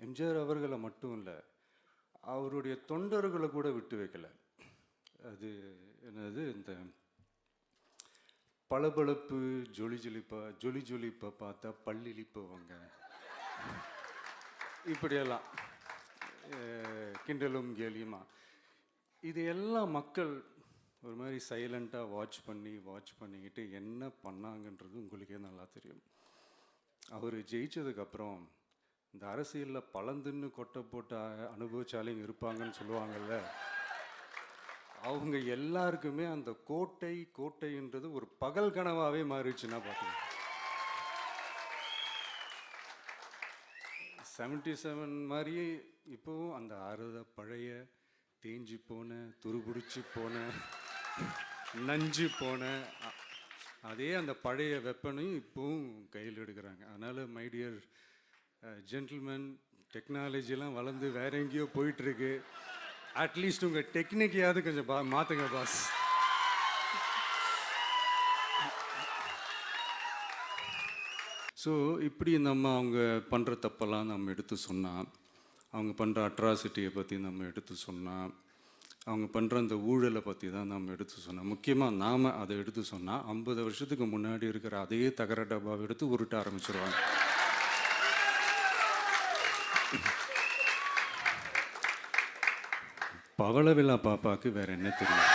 எம்ஜிஆர் அவர்களை மட்டும் இல்லை, அவருடைய தொண்டர்களை கூட விட்டு வைக்கல. அது என்னது, இந்த பளபளப்பு ஜொலி ஜொலிப்பை பார்த்தா பல்லிழிப்பவங்க, இப்படியெல்லாம் கிண்டலும் கேலியுமா, இதையெல்லாம் மக்கள் ஒரு மாதிரி சைலண்ட்டாக வாட்ச் பண்ணிக்கிட்டு என்ன பண்ணாங்கன்றது உங்களுக்கே நல்லா தெரியும். அவர் ஜெயிச்சதுக்கப்புறம் இந்த அரசியலில் பழந்துன்னு கொட்டை போட்டு அனுபவிச்சாலையும் இருப்பாங்கன்னு சொல்லுவாங்கல்ல, அவங்க எல்லாருக்குமே அந்த கோட்டைன்றது ஒரு பகல் கனவாகவே மாறிடுச்சுன்னா பார்த்தீங்க. 77 மாதிரியே இப்போவும் அந்த பழைய தேஞ்சி போன, துருபிடிச்சி போன, நஞ்சு போன அதே அந்த பழைய வெப்பனையும் இப்போவும் கையில் எடுக்கிறாங்க. அதனால் மை டியர் ஜென்டில்மேன், டெக்னாலஜிலாம் வளர்ந்து வேற எங்கேயோ போயிட்டுருக்கு. அட்லீஸ்ட் உங்கள் டெக்னிக்கையாவது கொஞ்சம் மாற்றுங்க பாஸ். ஸோ இப்படி அவங்க பண்ணுற தப்பெல்லாம் நம்ம எடுத்து சொன்னால், அவங்க பண்ணுற அட்ராசிட்டியை பற்றி நம்ம எடுத்து சொன்னால், அவங்க பண்ணுற அந்த ஊழலை பற்றி தான் நம்ம எடுத்து சொன்னோம். முக்கியமாக நாம் அதை எடுத்து சொன்னால் 50 வருஷத்துக்கு முன்னாடி இருக்கிற அதே தகர டப்பாவை எடுத்து உருட்ட ஆரம்பிச்சிருவாங்க. பவள விழா பாப்பாவுக்கு வேறு என்ன தெரியும்?